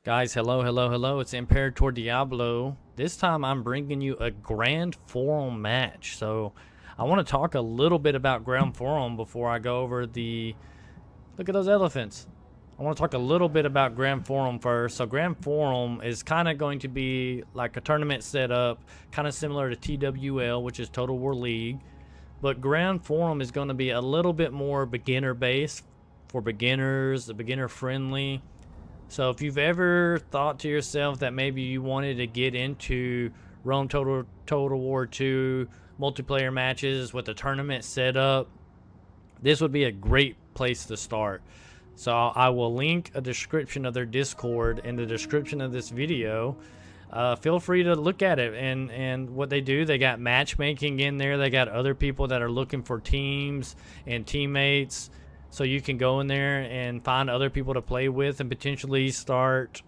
Guys, hello. It's Imperator Diablo. This time I'm bringing you a Grand Forum match. So I want to talk a little bit about Grand Forum before I go over the... Look at those elephants. I want to talk a little bit about Grand Forum first. So Grand Forum is kind of going to be like a tournament setup, kind of similar to TWL, which is Total War League. But Grand Forum is going to be a little bit more beginner-based for beginners, beginner-friendly. So if you've ever thought to yourself that maybe you wanted to get into Rome Total War 2 multiplayer matches with a tournament setup, this would be a great place to start. So I will link a description of their Discord in the description of this video. Feel free to look at it and what they do. They got matchmaking in there. They got other people that are looking for teams and teammates. So you can go in there and find other people to play with and potentially start,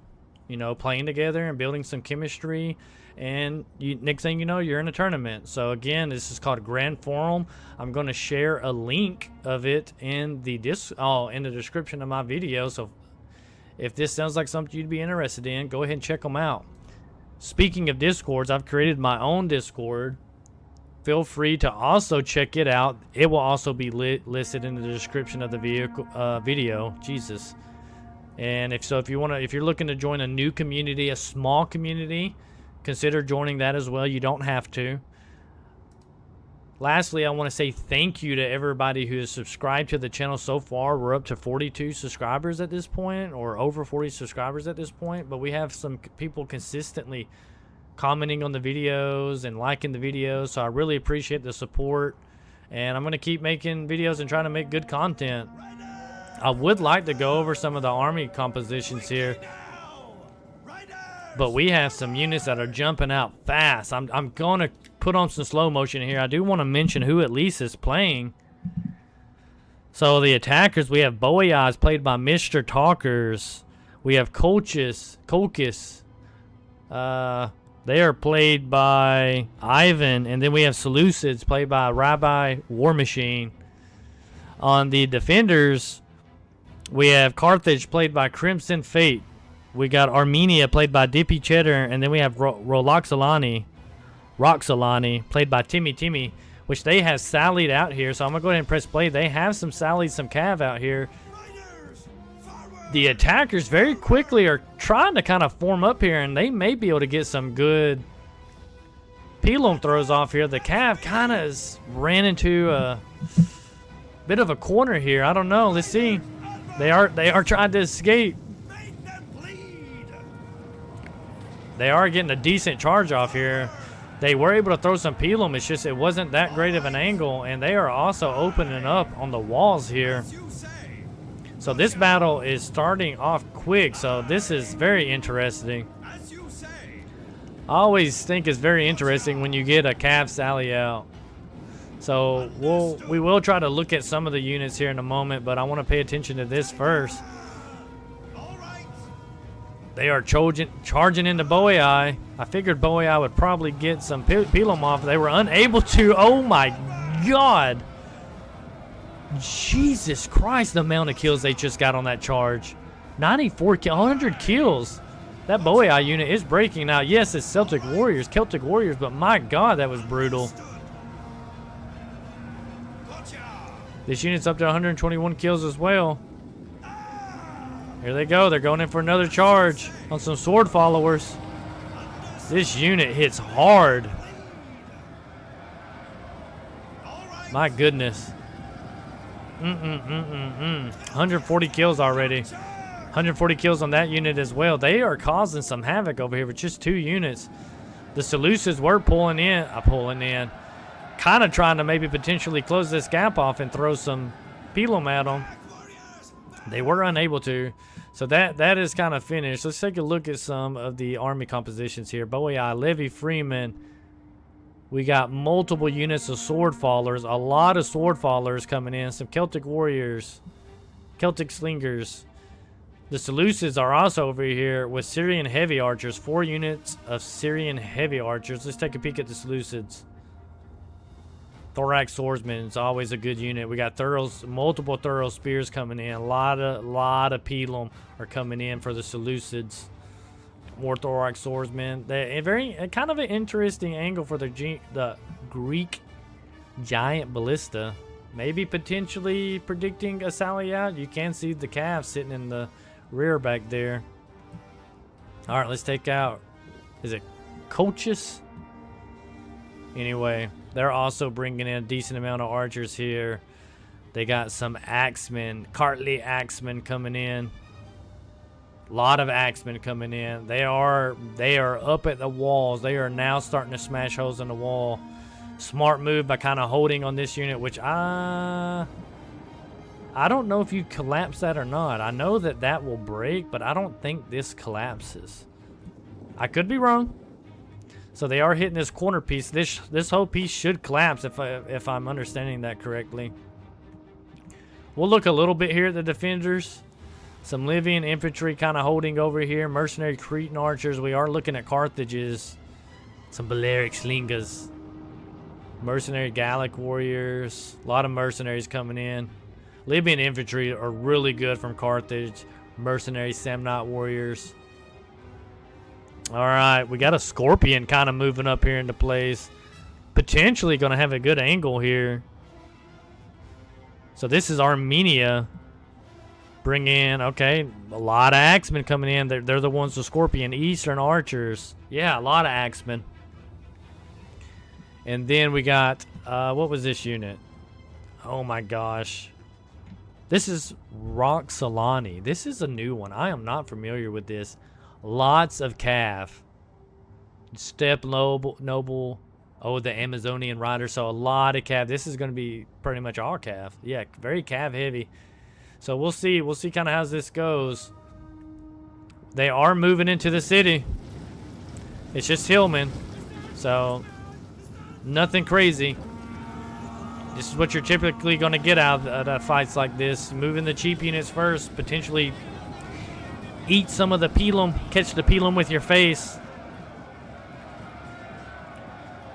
playing together and building some chemistry. And next thing you know, you're in a tournament. So again, this is called Grand Forum. I'm going to share a link of it in the description of my video. So if this sounds like something you'd be interested in, go ahead and check them out. Speaking of Discords, I've created my own Discord. Feel free to also check it out. It will also be listed in the description of the video. Jesus. And if you're looking to join a new community, a small community, consider joining that as well. You don't have to. Lastly, I want to say thank you to everybody who has subscribed to the channel so far. We're up to 42 subscribers at this point, or over 40 subscribers at this point. But we have some people consistently commenting on the videos and liking the videos, so I really appreciate the support, and I'm going to keep making videos and trying to make good content. I would like to go over some of the army compositions here, but we have some units that are jumping out fast. I'm going to put on some slow motion here. I do want to mention who at least is playing. So the attackers, we have Boyaz played by Mr. Talkers. We have Kolchis. They are played by Ivan, and then we have Seleucids played by Rabbi War Machine. On the defenders, we have Carthage played by Crimson Fate. We got Armenia played by Dippy Cheddar, and then we have Roxalani played by Timmy, which they have sallied out here. So I'm gonna go ahead and press play. They have some sallies, some cav out here. The attackers very quickly are trying to kind of form up here, and they may be able to get some good Pelum throws off here. The Cav kind of ran into a bit of a corner here. I don't know. Let's see. They are trying to escape. They are getting a decent charge off here. They were able to throw some Pelum. It's just it wasn't that great of an angle, and they are also opening up on the walls here. So this battle is starting off quick, so this is very interesting. I always think it's very interesting when you get a Cav sally out. So we will try to look at some of the units here in a moment, but I want to pay attention to this first. They are charging into Boei. I figured Boei would probably get some Pelum off. They were unable to. Oh my God. Jesus Christ, the amount of kills they just got on that charge. 94 kills, 100 kills. That Boei unit is breaking now. Yes, it's Celtic Warriors, but my God, that was brutal. This unit's up to 121 kills as well. Here they go. They're going in for another charge on some sword followers. This unit hits hard. My goodness. 140 kills already. 140 kills on that unit as well. They are causing some havoc over here with just 2 units. The Seleucids were pulling in, kind of trying to maybe potentially close this gap off and throw some Pelum at them. They were unable to. So that is kind of finished. Let's take a look at some of the army compositions here. Boei, Levy Freeman. We got multiple units of sword fallers, a lot of sword fallers coming in, some Celtic warriors, Celtic slingers. The Seleucids are also over here with Syrian heavy archers, 4 units of Syrian heavy archers. Let's take a peek at the Seleucids. Thorax swordsman is always a good unit. We got multiple thorough spears coming in. A lot of Pelum are coming in for the Seleucids. Orthodox swordsmen. They a very kind of an interesting angle for the Greek giant ballista. Maybe potentially predicting a sally out. You can see the calf sitting in the rear back there. All right, let's take out. Is it Colchis? Anyway, they're also bringing in a decent amount of archers here. They got some axemen, Cartley axemen coming in. A lot of axemen coming in. They are up at the walls. They are now starting to smash holes in the wall. Smart move by kind of holding on this unit, which I don't know if you collapse that or not. I know that that will break, but I don't think this collapses. I could be wrong. So they are hitting this corner piece. This whole piece should collapse if I'm understanding that correctly. We'll look a little bit here at the defenders. Some Libyan infantry kind of holding over here. Mercenary Cretan archers. We are looking at Carthage's. Some Balearic Slingas. Mercenary Gallic warriors. A lot of mercenaries coming in. Libyan infantry are really good from Carthage. Mercenary Samnite warriors. Alright, we got a Scorpion kind of moving up here into place. Potentially going to have a good angle here. So this is Armenia. Bring in, okay, a lot of axemen coming in. They're the ones with Scorpion. Eastern archers. Yeah, a lot of axemen. And then we got, what was this unit? Oh my gosh. This is Roxolani. This is a new one. I am not familiar with this. Lots of cav. Step noble. Oh, the Amazonian rider. So a lot of cav. This is going to be pretty much all cav. Yeah, very cav heavy. So we'll see. We'll see kind of how this goes. They are moving into the city. It's just hillmen. So nothing crazy. This is what you're typically going to get out of fights like this. Moving the cheap units first. Potentially eat some of the pelum. Catch the pelum with your face.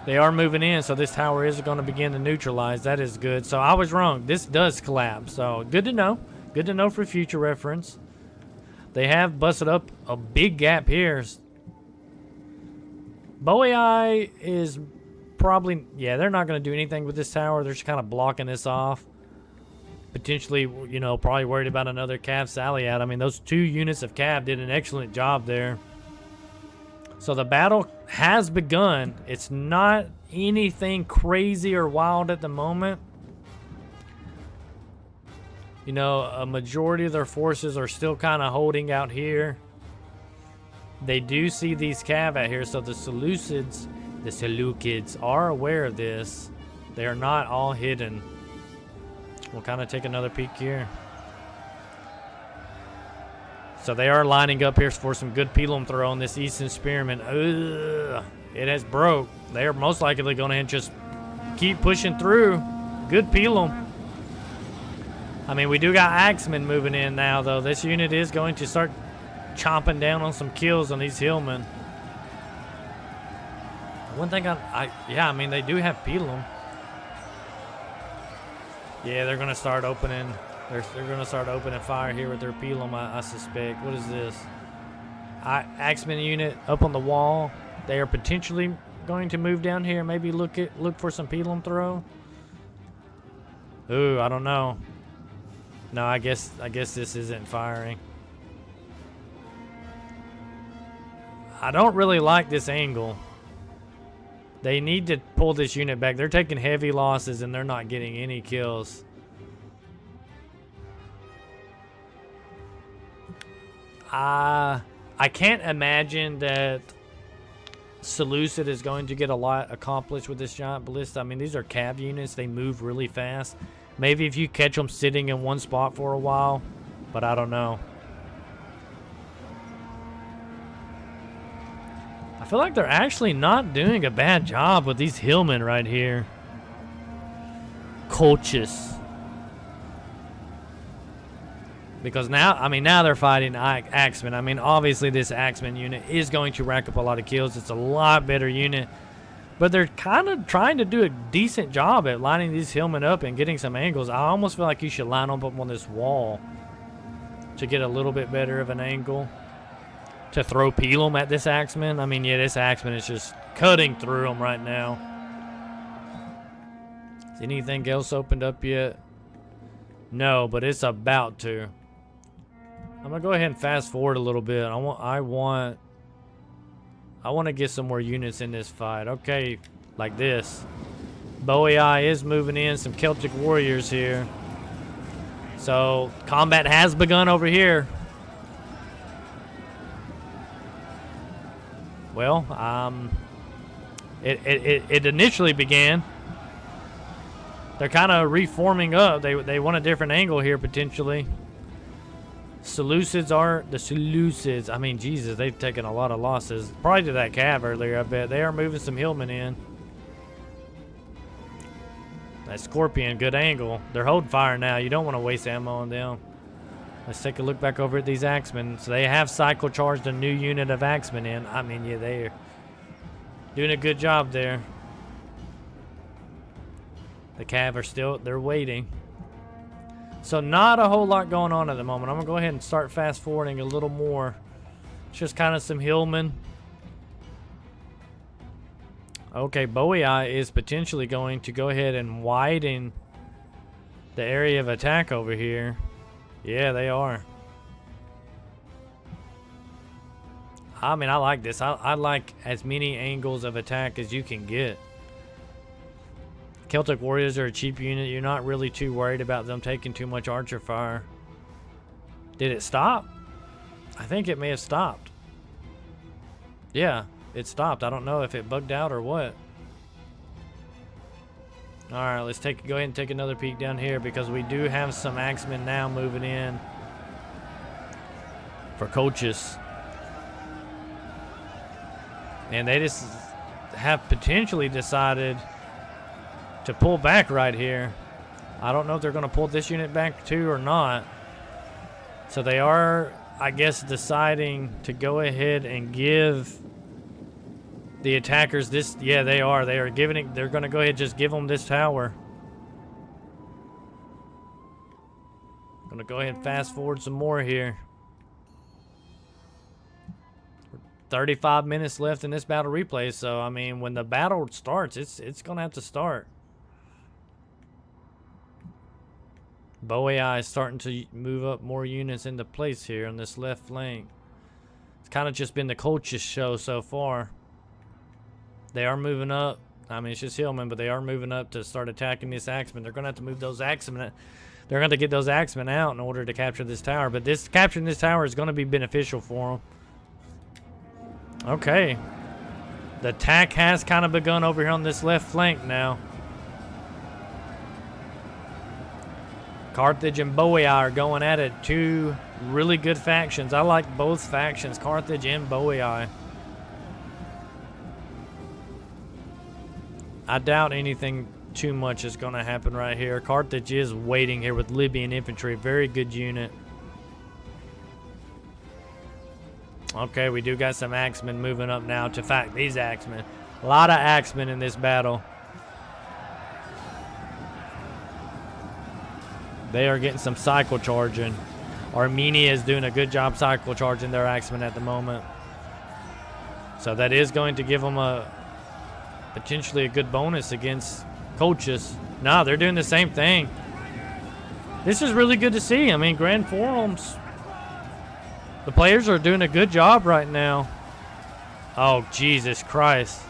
They are moving in, so this tower is going to begin to neutralize. That is good. So I was wrong. This does collapse. So good to know. Good to know for future reference. They have busted up a big gap here. Boei is probably, yeah, they're not going to do anything with this tower. They're just kind of blocking this off. Potentially, you know, probably worried about another cav sally out. I mean, those two units of cav did an excellent job there. So the battle has begun. It's not anything crazy or wild at the moment. You know, a majority of their forces are still kind of holding out here. They do see these cav out here, so the Seleucids are aware of this. They are not all hidden. We'll kind of take another peek here. So they are lining up here for some good pelum throw on this Eastern Spearman. Ugh, it has broke. They are most likely going to just keep pushing through. Good pelum. I mean, we do got axemen moving in now, though. This unit is going to start chomping down on some kills on these hillmen. One thing yeah, I mean, they do have pelum. Yeah, they're going to start opening. They're going to start opening fire here with their pelum, I suspect. What is this? Axeman unit up on the wall. They are potentially going to move down here. Maybe look for some pelum throw. Ooh, I don't know. No, I guess this isn't firing. I don't really like this angle. They need to pull this unit back. They're taking heavy losses and they're not getting any kills. I can't imagine that Seleucid is going to get a lot accomplished with this giant ballista. I mean, these are cav units. They move really fast. Maybe if you catch them sitting in one spot for a while, but I don't know. I feel like they're actually not doing a bad job with these hillmen right here. Colchis. Because now, I mean, now they're fighting axemen. I mean, obviously this axemen unit is going to rack up a lot of kills. It's a lot better unit. But they're kind of trying to do a decent job at lining these hillmen up and getting some angles. I almost feel like you should line them up on this wall to get a little bit better of an angle. to throw Pelum at this Axeman. I mean, yeah, this Axeman is just cutting through them right now. Is anything else opened up yet? No, but it's about to. I'm gonna go ahead and fast forward a little bit. I want to get some more units in this fight. Okay, like this. Bowie Eye is moving in some Celtic warriors here. So combat has begun over here. Well, it initially began. They're kind of reforming up. They want a different angle here potentially. Seleucids are the Seleucids. I mean, Jesus, they've taken a lot of losses. Probably to that cav earlier, I bet. They are moving some hillmen in. That Scorpion, good angle. They're holding fire now. You don't want to waste ammo on them. Let's take a look back over at these Axemen. So they have cycle charged a new unit of Axemen in. I mean, yeah, they're doing a good job there. The cav are still, they're waiting. So not a whole lot going on at the moment. I'm going to go ahead and start fast forwarding a little more. It's just kind of some hillmen. Okay, Bowie Eye is potentially going to go ahead and widen the area of attack over here. Yeah, they are. I mean, I like this. I like as many angles of attack as you can get. Celtic Warriors are a cheap unit. You're not really too worried about them taking too much archer fire. Did it stop? I think it may have stopped. Yeah, it stopped. I don't know if it bugged out or what. Alright, let's go ahead and take another peek down here because we do have some Axemen now moving in for coaches. And they just have potentially decided to pull back right here. I don't know if they're going to pull this unit back too or not. So they are, I guess, deciding to go ahead and give the attackers this. Yeah, they are. They are giving it. They're going to go ahead and just give them this tower. Going to go ahead and fast forward some more here. 35 minutes left in this battle replay. So, I mean, when the battle starts, it's going to have to start. Bowie Eye is starting to move up more units into place here on this left flank. It's kind of just been the coaches show so far. They are moving up. I mean, it's just hillmen, but they are moving up to start attacking this Axeman. They're going to have to move those Axemen. They're going to get those Axemen out in order to capture this tower. But capturing this tower is going to be beneficial for them. Okay. The attack has kind of begun over here on this left flank now. Carthage and Bowie Eye are going at it. Two really good factions. I like both factions, Carthage and Bowie Eye. I doubt anything too much is going to happen right here. Carthage is waiting here with Libyan infantry. Very good unit. Okay, we do got some Axemen moving up now to fight these Axemen. A lot of Axemen in this battle. They are getting some cycle charging. Armenia is doing a good job cycle charging their Axemen at the moment. So that is going to give them potentially a good bonus against coaches. No, they're doing the same thing. This is really good to see. I mean, Grand Forums, the players are doing a good job right now. Oh, Jesus Christ.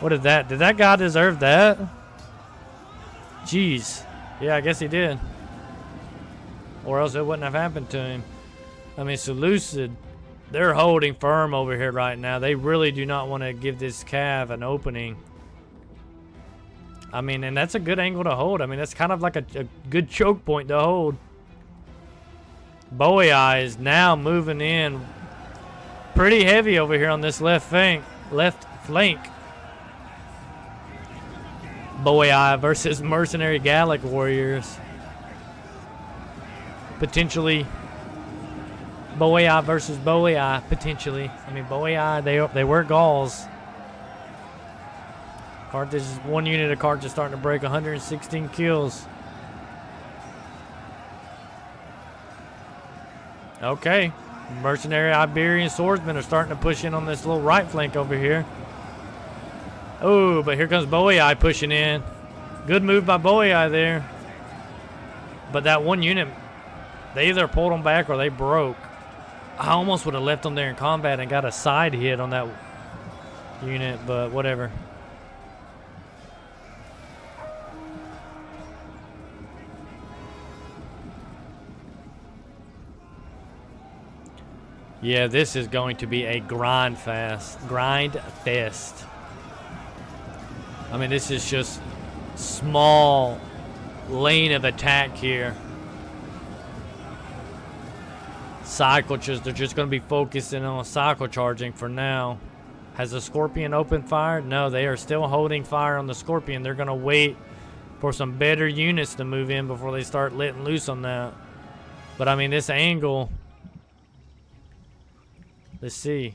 What did that? Did that guy deserve that? Jeez. Yeah, I guess he did. Or else it wouldn't have happened to him. I mean, Seleucid, they're holding firm over here right now. They really do not want to give this cav an opening. I mean, and that's a good angle to hold. I mean, that's kind of like a good choke point to hold. Bowie Eye is now moving in pretty heavy over here on this left flank. Bowie Eye versus mercenary Gallic warriors. Potentially Bowie Eye versus Bowie Eye, potentially. I mean, Bowie Eye, they were Gauls. Carthage, one unit of Carthage is starting to break 116 kills. Okay, Mercenary Iberian swordsmen are starting to push in on this little right flank over here. Oh, but here comes Boei pushing in. Good move by Boei there. But that one unit, they either pulled them back or they broke. I almost would have left them there in combat and got a side hit on that unit, but whatever. Yeah, this is going to be a grind fest. I mean, this is just small lane of attack here. They're just going to be focusing on cycle charging for now. Has the Scorpion opened fire? No, they are still holding fire on the Scorpion. They're going to wait for some better units to move in before they start letting loose on that. But I mean, this angle, let's see.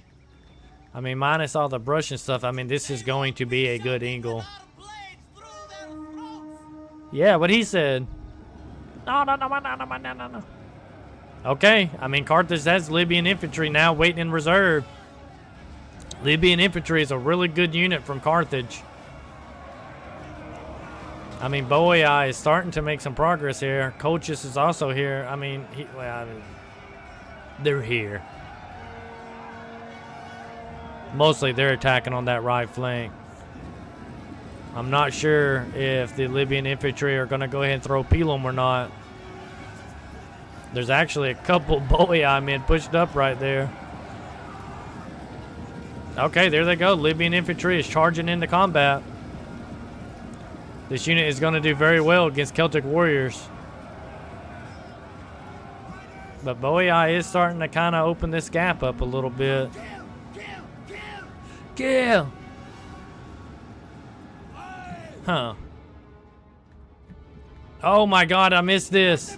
I mean, minus all the brush and stuff, I mean, this is going to be a good angle. Yeah, what he said. No. Okay, I mean, Carthage has Libyan infantry now waiting in reserve. Libyan infantry is a really good unit from Carthage. I mean, Boei is starting to make some progress here. Colchis is also here. I mean, they're here. Mostly they're attacking on that right flank. I'm not sure if the Libyan infantry are going to go ahead and throw Pelum or not. There's actually a couple Boei men pushed up right there. Okay, there they go. Libyan infantry is charging into combat. This unit is going to do very well against Celtic warriors. But Boei is starting to kind of open this gap up a little bit. Kill! Huh. Oh my god, I missed this.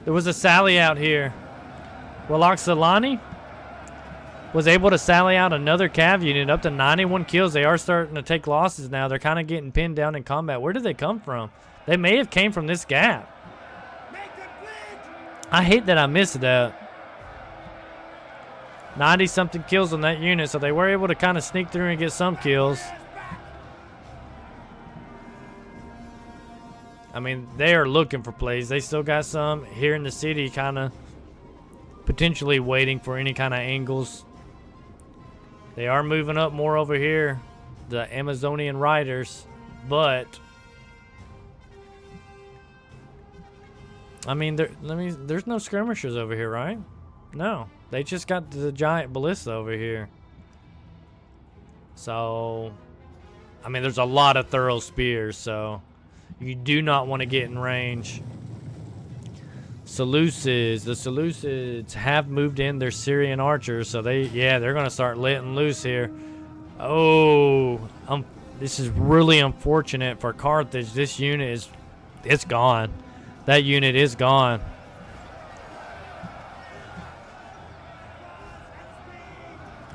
There was a sally out here. Walaxalani was able to sally out another cav unit up to 91 kills. They are starting to take losses now. They're kind of getting pinned down in combat. Where did they come from? They may have came from this gap. I hate that I missed that. 90-something kills on that unit, so they were able to kind of sneak through and get some kills. I mean, they are looking for plays. They still got some here in the city, kind of potentially waiting for any kind of angles. They are moving up more over here, the Amazonian riders, but I mean, there's no skirmishers over here, right? No, they just got the giant ballista over here. So, I mean, there's a lot of thorough spears, so you do not want to get in range. The Seleucids have moved in their Syrian archers, so they're going to start letting loose here. Oh, this is really unfortunate for Carthage. This unit it's gone. That unit is gone.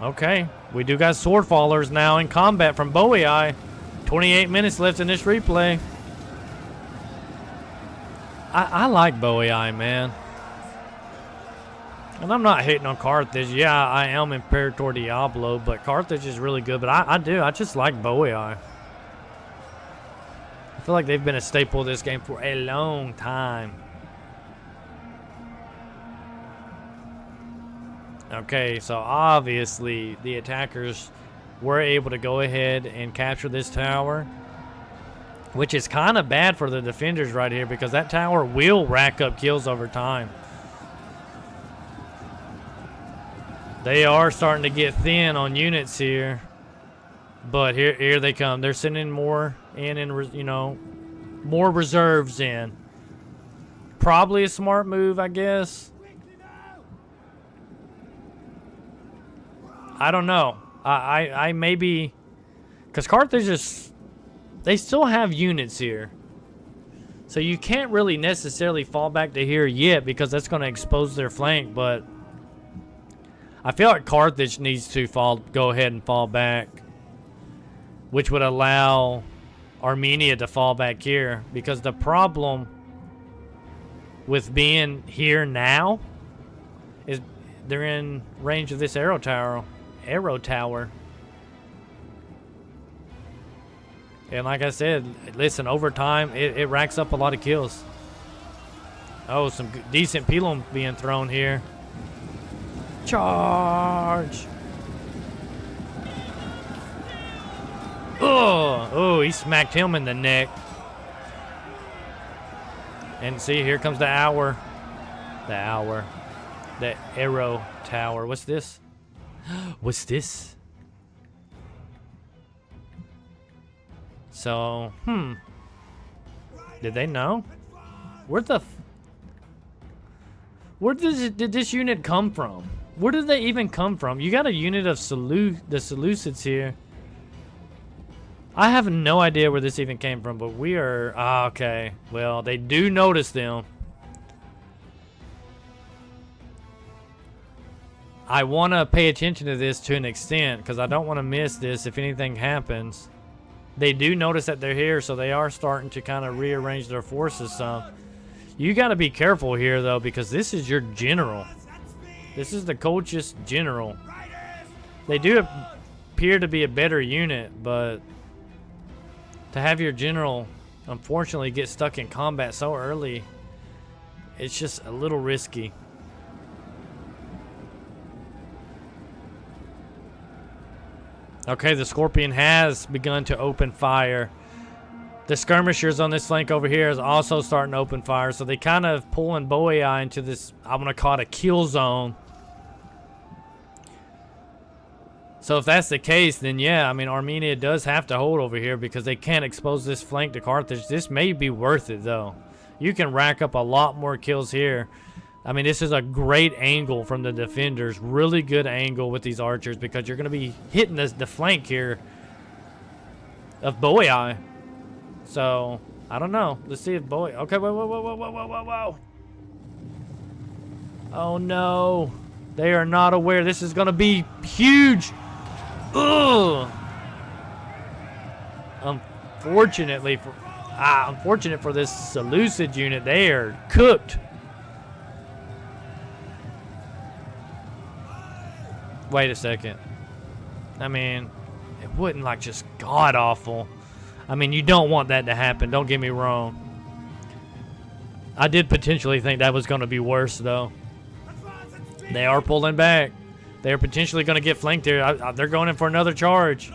Okay, we do got sword fallers now in combat from Boei. 28 minutes left in this replay. I like Boei, man. And I'm not hating on Carthage. Yeah, I am Imperator Diablo, but Carthage is really good. But I just like Boei. I feel like they've been a staple of this game for a long time. Okay, so obviously the attackers were able to go ahead and capture this tower, which is kind of bad for the defenders right here because that tower will rack up kills over time. They are starting to get thin on units here, but here they come. They're sending more more reserves in. Probably a smart move, I guess. I don't know. I maybe, because Carthage they still have units here. So you can't really necessarily fall back to here yet because that's going to expose their flank, but I feel like Carthage needs to go ahead and fall back, which would allow Armenia to fall back here, because the problem with being here now is they're in range of this arrow tower. And like I said, listen, over time, it racks up a lot of kills. Oh, some decent pelum being thrown here. Charge! Oh, he smacked him in the neck. And see, here comes the hour. The hour. The arrow tower. What's this? What's this? So, did they know? Where did this unit come from? Where did they even come from? You got a unit of the Seleucids here. I have no idea where this even came from, but we are... okay. Well, they do notice them. I want to pay attention to this to an extent, because I don't want to miss this if anything happens. They do notice that they're here, so they are starting to kind of rearrange their forces some. You got to be careful here, though, because this is your general. This is the coach's general. They do appear to be a better unit, but to have your general, unfortunately, get stuck in combat so early, it's just a little risky. Okay, the Scorpion has begun to open fire. The skirmishers on this flank over here is also starting to open fire, so they kind of pulling Boei into this, I'm going to call it a kill zone. So if that's the case, then yeah, I mean, Armenia does have to hold over here because they can't expose this flank to Carthage. This may be worth it, though. You can rack up a lot more kills here. I mean, this is a great angle from the defenders. Really good angle with these archers because you're going to be hitting the flank here of Boei. So, I don't know. Let's see if Boei... Okay, whoa. Oh, no. They are not aware. This is going to be huge. Ugh. Unfortunately for this Seleucid unit, they are cooked. Wait a second. I mean, it wouldn't like just god awful. I mean, you don't want that to happen. Don't get me wrong. I did potentially think that was going to be worse, though. They are pulling back. They are potentially going to get flanked here. They're going in for another charge.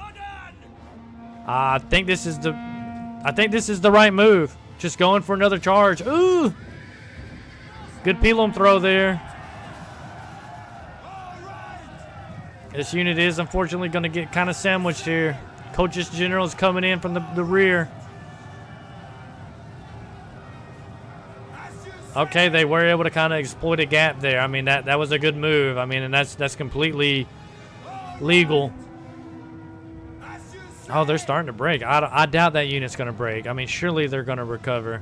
I think this is the right move. Just going for another charge. Ooh! Good pelum throw there. This unit is unfortunately going to get kind of sandwiched here. Coach's general is coming in from the rear. Okay, they were able to kind of exploit a gap there. I mean, that was a good move. I mean, and that's completely legal. Oh, they're starting to break. I doubt that unit's going to break. I mean, surely they're going to recover.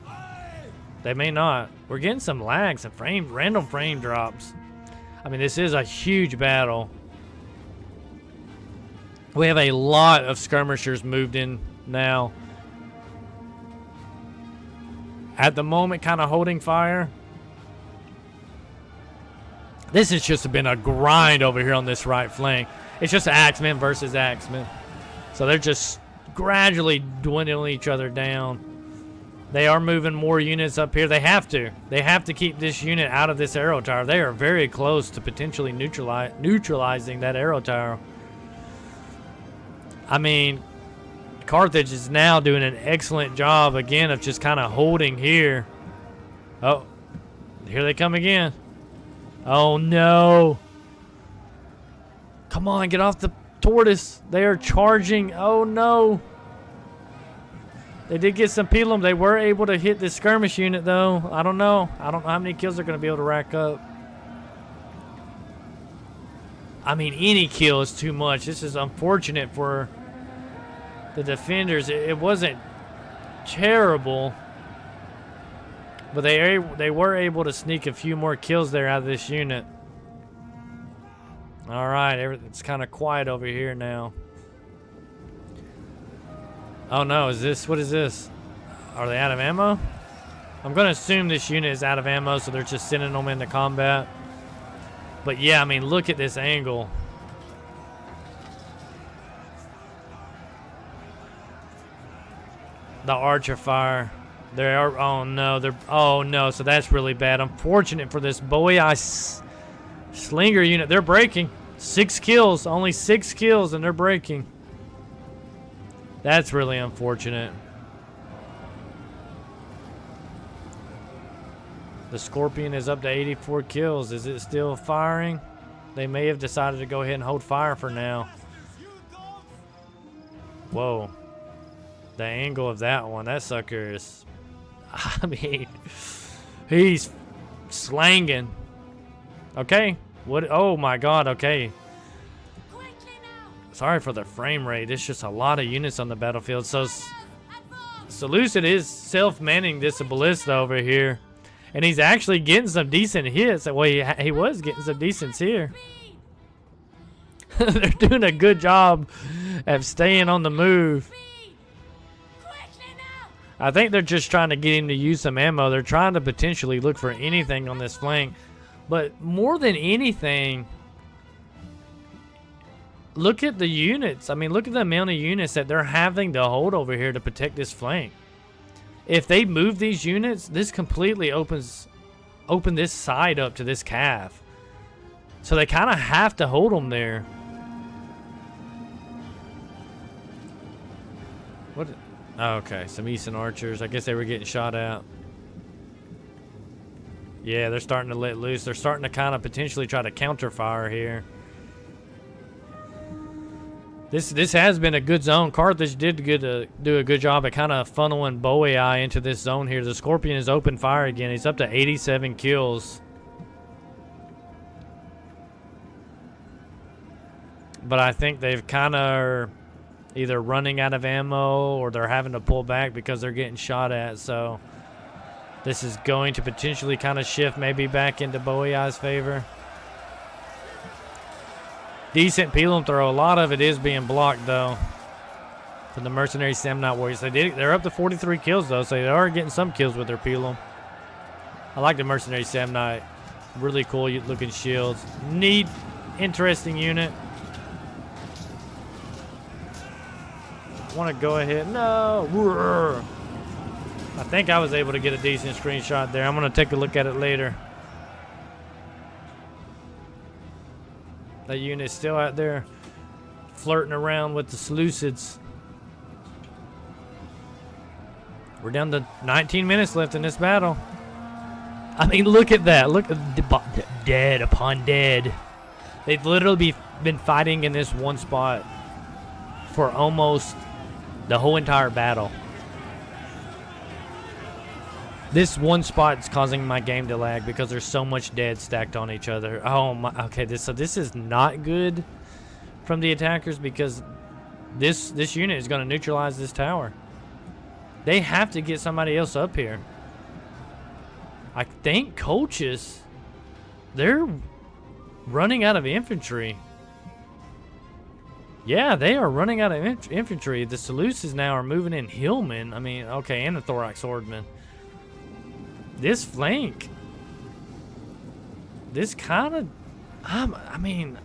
They may not. We're getting some lags and random frame drops. I mean, this is a huge battle. We have a lot of skirmishers moved in now. At the moment, kind of holding fire. This has just been a grind over here on this right flank. It's just Axemen versus Axemen. So they're just gradually dwindling each other down. They are moving more units up here. They have to. They have to keep this unit out of this arrow tower. They are very close to potentially neutralizing that arrow tower. I mean, Carthage is now doing an excellent job, again, of just kind of holding here. Oh, here they come again. Oh, no. Come on, get off the tortoise. They are charging. Oh, no. They did get some pelum. They were able to hit this skirmish unit, though. I don't know. I don't know how many kills they're going to be able to rack up. I mean, any kill is too much. This is unfortunate for the defenders. It wasn't terrible, but they were able to sneak a few more kills there out of this unit. All right, it's kind of quiet over here now. Oh no, what is this? Are they out of ammo? I'm going to assume this unit is out of ammo, so they're just sending them into combat. But yeah, I mean, look at this angle. The archer fire. They are, oh no, oh no, so that's really bad. Unfortunate for this Bowie Eye Slinger unit. They're breaking. 6 kills, only 6 kills, and they're breaking. That's really unfortunate. The Scorpion is up to 84 kills. Is it still firing? They may have decided to go ahead and hold fire for now. Whoa. The angle of that one, that sucker is, I mean, he's slanging. Okay. What? Oh my God. Okay. Sorry for the frame rate. It's just a lot of units on the battlefield. So Seleucid is self-manning this ballista over here. And he's actually getting some decent hits. Well, he was getting some decents here. They're doing a good job of staying on the move. I think they're just trying to get him to use some ammo. They're trying to potentially look for anything on this flank. But more than anything, look at the units. I mean, look at the amount of units that they're having to hold over here to protect this flank. If they move these units, this completely open this side up to this calf. So they kind of have to hold them there. What? Oh, okay, some Eastern archers. I guess they were getting shot at. Yeah, they're starting to let loose. They're starting to kind of potentially try to counter fire here. This has been a good zone. Carthage did do a good job at kind of funneling Bowie Eye into this zone here. The Scorpion is open fire again. He's up to 87 kills. But I think they've kind of either running out of ammo or they're having to pull back because they're getting shot at. So this is going to potentially kind of shift maybe back into Bowie Eye's favor. Decent Pelum throw. A lot of it is being blocked, though, from the Mercenary Samnite Warriors. They're up to 43 kills, though, so they are getting some kills with their Pelum. I like the Mercenary Samnite. Really cool looking shields. Neat, interesting unit. I want to go ahead. No. I think I was able to get a decent screenshot there. I'm going to take a look at it later. That unit's still out there flirting around with the Seleucids. We're down to 19 minutes left in this battle. I mean, look at that. Look at dead upon dead. They've literally been fighting in this one spot for almost the whole entire battle. This one spot is causing my game to lag because there's so much dead stacked on each other. Oh my, okay, so this is not good from the attackers because this unit is going to neutralize this tower. They have to get somebody else up here. I think Colchis, they're running out of infantry. Yeah, they are running out of infantry. The Seleucids now are moving in Hillmen. I mean, okay, and the Thorax Swordman. This flank, this kind of, I mean,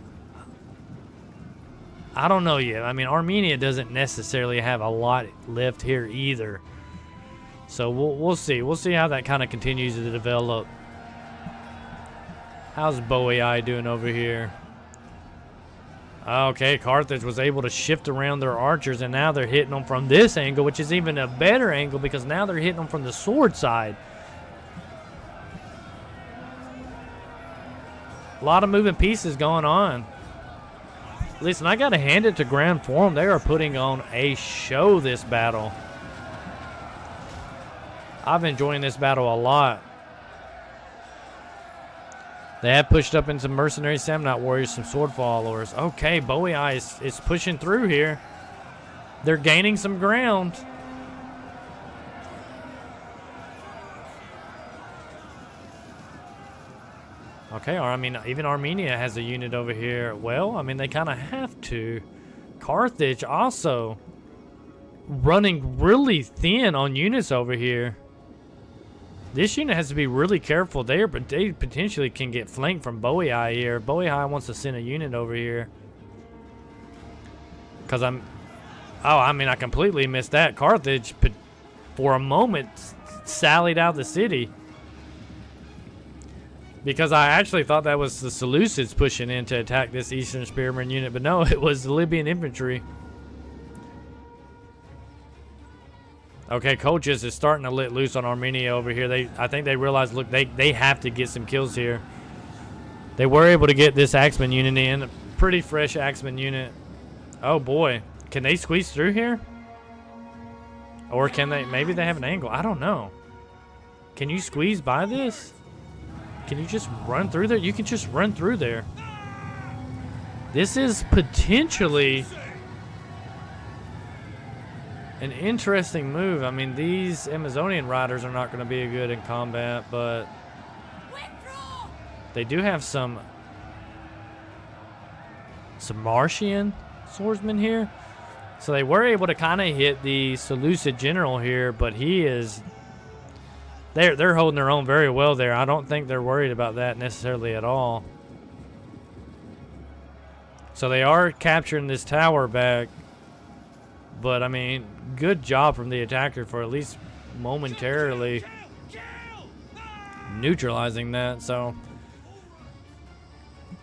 I don't know yet. I mean, Armenia doesn't necessarily have a lot left here either. So we'll see. We'll see how that kind of continues to develop. How's Bowie Eye doing over here? Okay, Carthage was able to shift around their archers, and now they're hitting them from this angle, which is even a better angle because now they're hitting them from the sword side. A lot of moving pieces going on. Listen, I got to hand it to Grand Forum. They are putting on a show this battle. I've been enjoying this battle a lot. They have pushed up into Mercenary Samnite Warriors, some sword followers. Okay, Bowie Eye is pushing through here. They're gaining some ground. Okay, I mean, even Armenia has a unit over here. Well, I mean, they kind of have to. Carthage also running really thin on units over here. This unit has to be really careful there, but they potentially can get flanked from Bowie Eye here. Bowie Eye wants to send a unit over here. Because I'm... Oh, I mean, I completely missed that. Carthage, for a moment, sallied out the city. Because I actually thought that was the Seleucids pushing in to attack this Eastern Spearman unit. But no, it was the Libyan infantry. Okay, Colchis is starting to let loose on Armenia over here. I think they realize, look, they have to get some kills here. They were able to get this Axeman unit in. A pretty fresh Axeman unit. Oh, boy. Can they squeeze through here? Or can they? Maybe they have an angle. I don't know. Can you squeeze by this? Can you just run through there? You can just run through there. This is potentially an interesting move. I mean, these Amazonian riders are not going to be good in combat, but they do have some Martian swordsmen here. So they were able to kind of hit the Seleucid general here, but he is... They're holding their own very well there. I don't think they're worried about that necessarily at all. So they are capturing this tower back. But, I mean, good job from the attacker for at least momentarily neutralizing that. So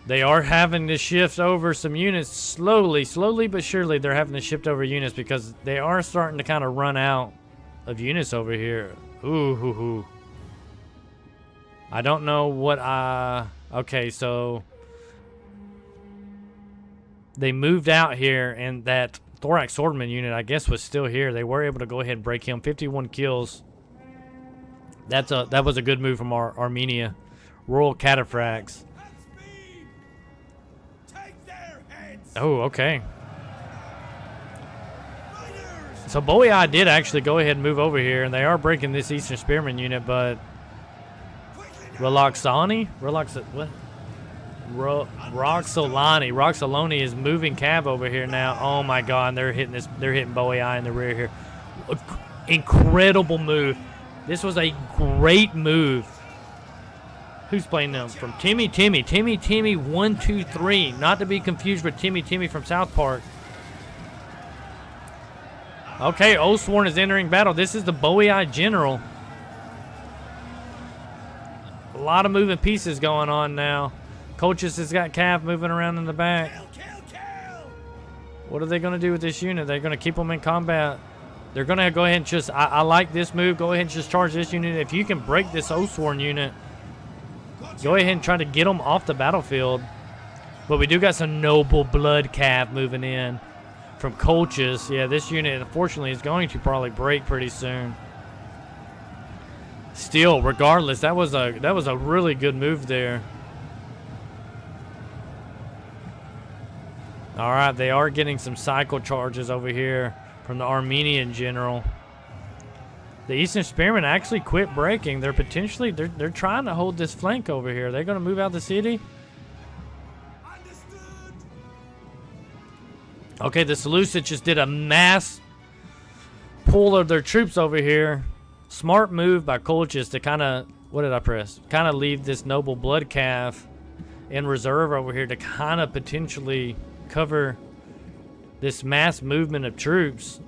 they are having to shift over some units slowly but surely. They're having to shift over units because they are starting to kind of run out of units over here. Ooh. I don't know what okay, so they moved out here, and that Thorax Swordman unit, I guess, was still here. They were able to go ahead and break him. 51 kills. That was a good move from Armenia. Royal Cataphracts. Oh, okay. So Bowie Eye did actually go ahead and move over here, and they are breaking this Eastern Spearman unit, but Roxolani is moving Cav over here now. Oh my god, and they're hitting Bowie Eye in the rear here. Incredible move. This was a great move. Who's playing them? From Timmy 123, not to be confused with Timmy from South Park. Okay, Oathsworn is entering battle. This is the Bowie Eye General. A lot of moving pieces going on now. Colchis has got Cav moving around in the back. What are they going to do with this unit? They're going to keep them in combat. They're going to go ahead and just... I like this move. Go ahead and just charge this unit. If you can break this Oathsworn unit, go ahead and try to get them off the battlefield. But we do got some noble blood Cav moving in from Colchis. Yeah, this unit, unfortunately, is going to probably break pretty soon. Still, regardless, that was a really good move there. All right, they are getting some cycle charges over here from the Armenian general. The Eastern Spearmen actually quit breaking. They're potentially they're trying to hold this flank over here. They're going to move out the city. Okay, the Seleucids just did a mass pull of their troops over here. Smart move by Colchis to kind of, what did I press? Kind of leave this noble blood calf in reserve over here to kind of potentially cover this mass movement of troops.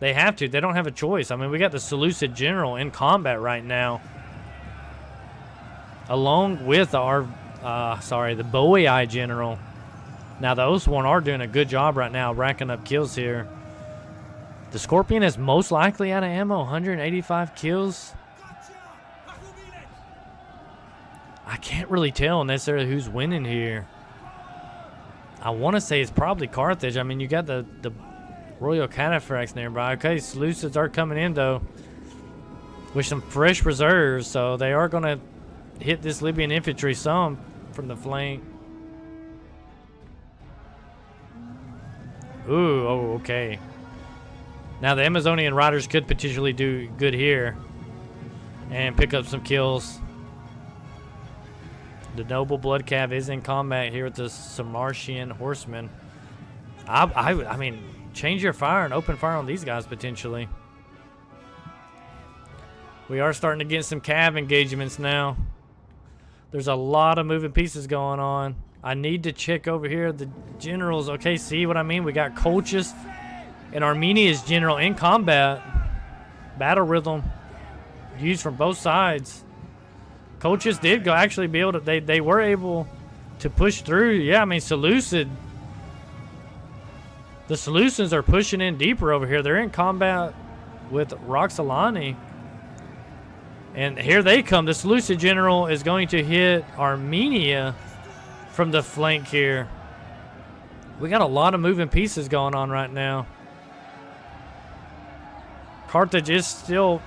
They have to. They don't have a choice. I mean, we got the Seleucid general in combat right now, along with the Bowie Eye general. Now, the Oathsworn are doing a good job right now, racking up kills here. The Scorpion is most likely out of ammo, 185 kills. I can't really tell necessarily who's winning here. I want to say it's probably Carthage. I mean, you got the Royal Cataphracts nearby. Okay, Seleucids are coming in, though, with some fresh reserves, so they are going to hit this Libyan infantry some from the flank. Ooh, oh, okay. Now, the Amazonian riders could potentially do good here and pick up some kills. The Noble Blood Cav is in combat here with the Samartian horsemen. I mean, change your fire and open fire on these guys potentially. We are starting to get some cav engagements now. There's a lot of moving pieces going on. I need to check over here the generals. Okay, see what I mean? We got Colchis and Armenia's general in combat. Battle rhythm used from both sides. Colchis did go actually be able to, they were able to push through. Yeah, I mean, Seleucid. The Seleucids are pushing in deeper over here. They're in combat with Roxolani. And here they come. The Seleucid general is going to hit Armenia from the flank here. We got a lot of moving pieces going on right now. Carthage is still,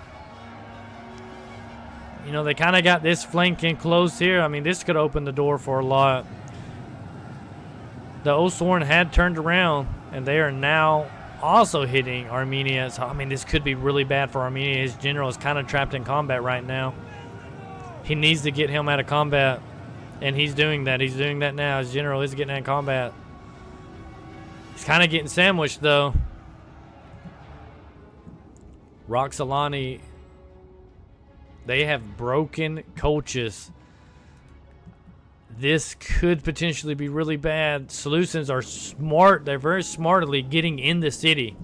you know, they kind of got this flank enclosed here. I mean, this could open the door for a lot. The Osorn had turned around, and they are now also hitting Armenia. So, I mean, this could be really bad for Armenia. His general is kind of trapped in combat right now. He needs to get him out of combat, and he's doing that. He's doing that now. His general is getting out of combat. He's kind of getting sandwiched, though. Roxolani, they have broken Colchis. This could potentially be really bad. Seleucids are smart. They're very smartly getting in the city.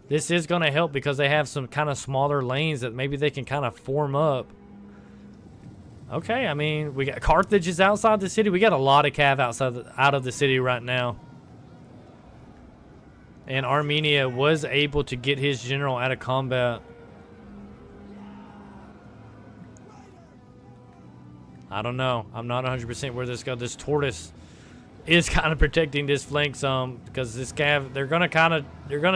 This is going to help because they have some kind of smaller lanes that maybe they can kind of form up. Okay, I mean, we got Carthage is outside the city. We got a lot of cav out of the city right now. And Armenia was able to get his general out of combat. I don't know. I'm not 100% where this goes. This tortoise is kind of protecting this flank some because this cav, they're gonna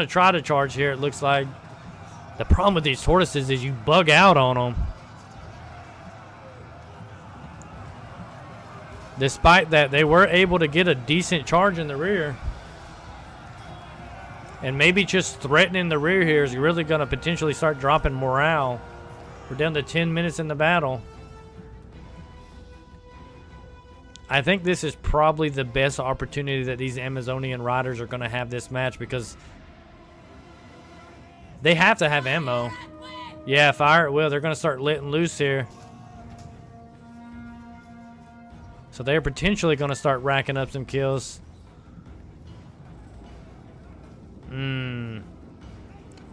try to charge here. It looks like the problem with these tortoises is you bug out on them. Despite that, they were able to get a decent charge in the rear. And maybe just threatening the rear here is really going to potentially start dropping morale. We're down to 10 minutes in the battle. I think this is probably the best opportunity that these Amazonian riders are going to have this match because they have to have ammo. Yeah, fire at will. They're going to start letting loose here. So they're potentially going to start racking up some kills.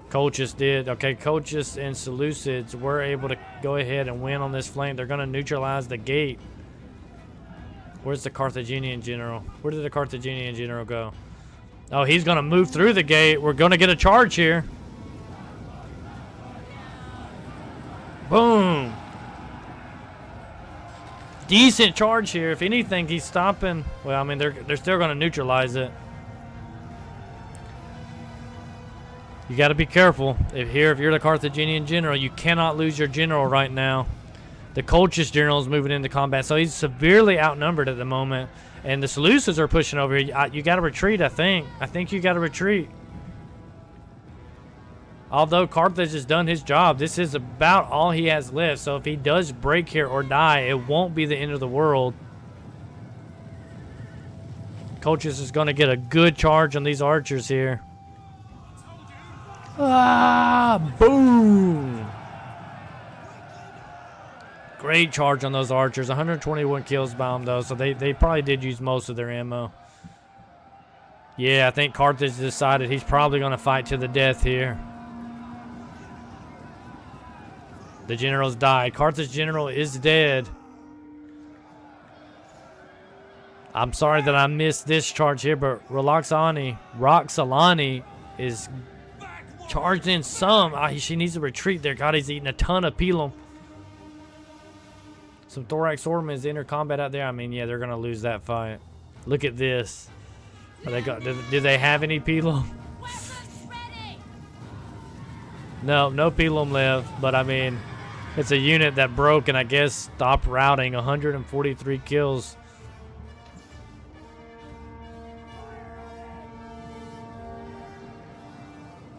Colchis did. Okay, Colchis and Seleucids were able to go ahead and win on this flank. They're going to neutralize the gate. Where's the Carthaginian general? Where did the Carthaginian general go? Oh, he's going to move through the gate. We're going to get a charge here. Boom. Decent charge here. If anything, he's stopping. Well, I mean, they're still going to neutralize it. You got to be careful. If you're the Carthaginian general, you cannot lose your general right now. The Colchis general is moving into combat, so he's severely outnumbered at the moment. And the Seleucids are pushing over here. You got to retreat, I think. I think you got to retreat. Although Carthage has done his job, this is about all he has left. So if he does break here or die, it won't be the end of the world. Colchis is going to get a good charge on these archers here. Ah, boom. Great charge on those archers. 121 kills by them, though, so they probably did use most of their ammo. Yeah, I think Carthage decided he's probably going to fight to the death here. The general's died. Carthage general is dead. I'm sorry that I missed this charge here, but Roxolani is charged in some. She needs to retreat there. God, he's eating a ton of pelum. Some thorax ornaments enter combat out there. I mean, yeah, they're going to lose that fight. Look at this. Do they have any pelum? No pelum left. But, I mean, it's a unit that broke and I guess stopped routing. 143 kills.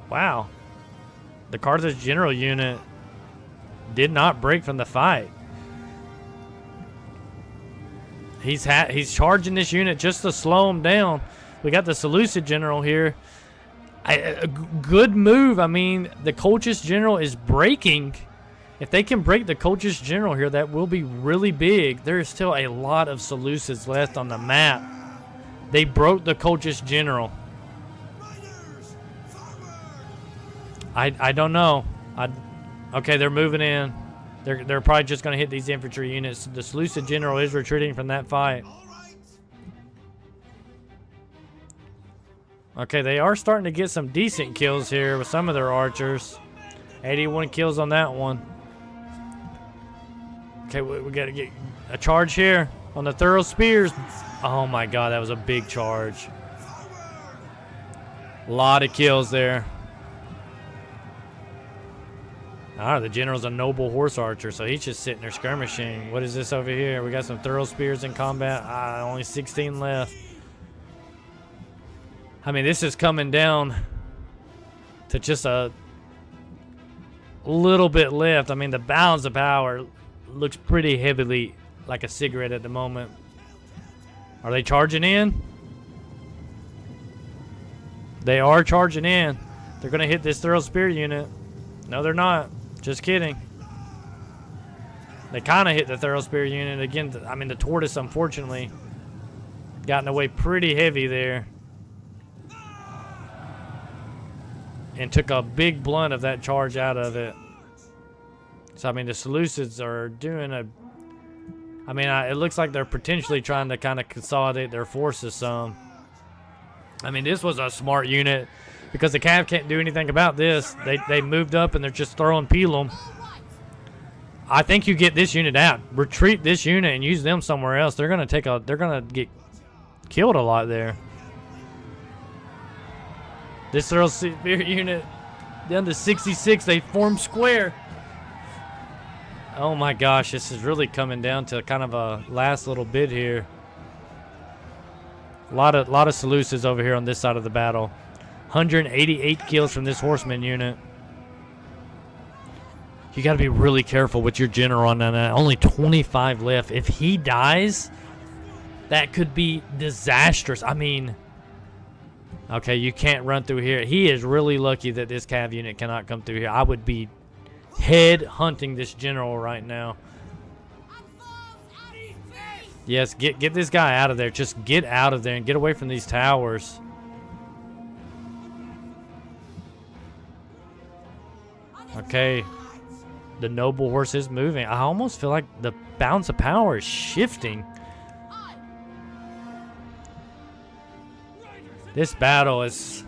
Wow. The Carthage general unit did not break from the fight. He's charging this unit just to slow him down. We got the Seleucid general here. A good move. I mean, the Colchis general is breaking, If they can break the Cultist General here, that will be really big. There is still a lot of Seleucids left on the map. They broke the Cultist General. I don't know. Okay, they're moving in. They're probably just going to hit these infantry units. The Seleucid General is retreating from that fight. Okay, they are starting to get some decent kills here with some of their archers. 81 kills on that one. Okay, we got to get a charge here on the Thorough Spears. Oh my god, that was a big charge. A lot of kills there. Alright, the general's a noble horse archer, so he's just sitting there skirmishing. What is this over here? We got some Thorough Spears in combat. Only 16 left. I mean, this is coming down to just a little bit left. I mean, the balance of power looks pretty heavily like a cigarette at the moment. Are they charging in? They are charging in. They're going to hit this Thorough Spear unit. No, they're not. Just kidding. They kind of hit the Thorough Spear unit. Again, I mean, the Tortoise, unfortunately, gotten away pretty heavy there. And took a big blunt of that charge out of it. So, I mean, the Seleucids are doing a... I mean, it looks like they're potentially trying to kind of consolidate their forces some. I mean, this was a smart unit because the Cav can't do anything about this. They moved up and they're just throwing Pelum. I think you get this unit out. Retreat this unit and use them somewhere else. They're going to get killed a lot there. This Thorough Spear unit down to 66. They form square. Oh my gosh, this is really coming down to kind of a last little bit here. A lot of Seleucids over here on this side of the battle. 188 kills from this horseman unit. You got to be really careful with your general on that. Only 25 left. If he dies, that could be disastrous. I mean, okay, you can't run through here. He is really lucky that this Cav unit cannot come through here. I would be head hunting this general right now. Yes, get this guy out of there. Just get out of there and get away from these towers. Okay. The noble horse is moving. I almost feel like the balance of power is shifting. This battle is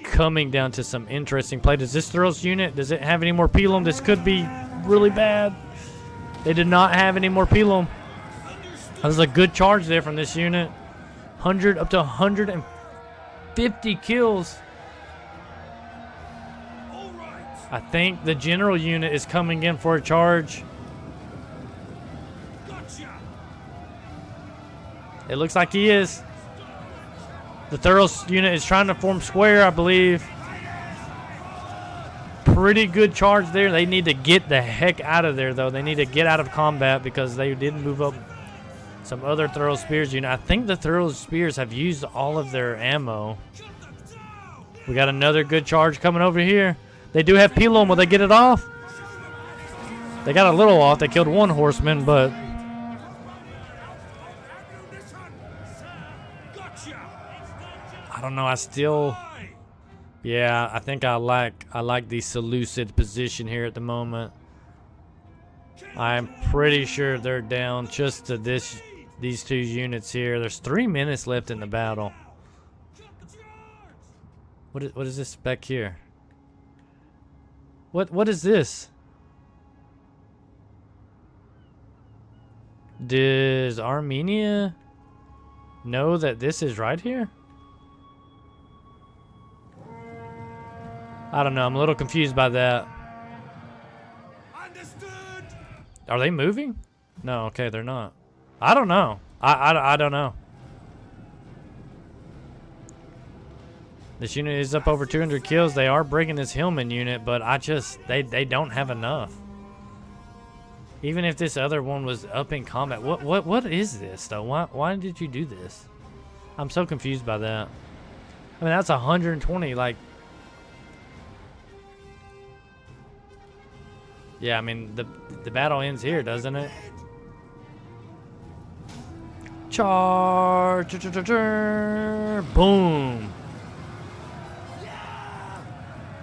coming down to some interesting play. Does this Thorough unit, does it have any more Pelum? This could be really bad. They did not have any more Pelum. That was a good charge there from this unit. 100 up to 150 kills. I think the general unit is coming in for a charge. It looks like he is. The Thorough unit is trying to form square, I believe. Pretty good charge there. They need to get the heck out of there, though. They need to get out of combat because they didn't move up some other Thorough Spears unit. I think the Thorough Spears have used all of their ammo. We got another good charge coming over here. They do have Pelum. Will they get it off? They got a little off. They killed one horseman, but... I don't know. I still... Yeah, I think I like the Seleucid position here at the moment. I'm pretty sure they're down just to these two units here. There's 3 minutes left in the battle. What is this back here? What is this? Does Armenia know that this is right here? I don't know. I'm a little confused by that. Understood. Are they moving? No, okay, they're not. I don't know. I don't know. This unit is up over 200 kills. They are breaking this Hillman unit, but they don't have enough. Even if this other one was up in combat, what is this though? Why did you do this? I'm so confused by that. I mean, that's 120. Like, Yeah, I mean, the battle ends here, doesn't it? Charge! Boom!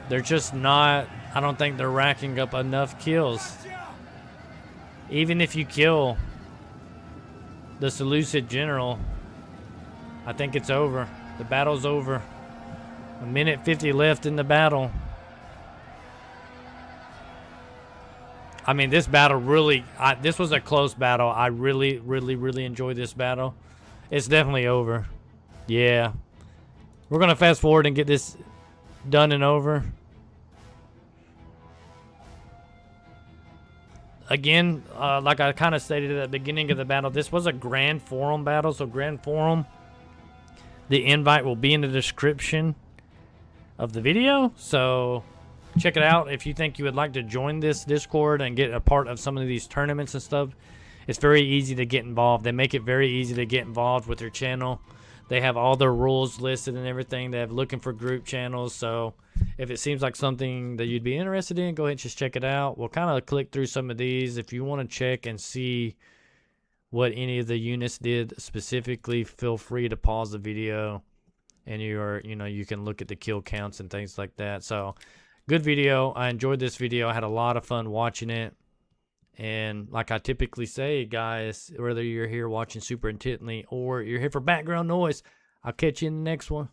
They're just not... I don't think they're racking up enough kills. Even if you kill the Seleucid general, I think it's over. The battle's over. 1:50 left in the battle. I mean, this battle really... this was a close battle. I really, really, really enjoyed this battle. It's definitely over. Yeah. We're going to fast forward and get this done and over. Again, like I kind of stated at the beginning of the battle, this was a Grand Forum battle. So Grand Forum, the invite will be in the description of the video. So check it out if you think you would like to join this Discord and get a part of some of these tournaments and stuff. It's very easy to get involved. They make it very easy to get involved with their channel. They have all their rules listed and everything. They have looking for group channels. So if it seems like something that you'd be interested in, go ahead and just check it out. We'll kind of click through some of these. If you want to check and see what any of the units did specifically, feel free to pause the video and you can look at the kill counts and things like that. So good video. I enjoyed this video. I had a lot of fun watching it. And like I typically say, guys, whether you're here watching super intently or you're here for background noise, I'll catch you in the next one.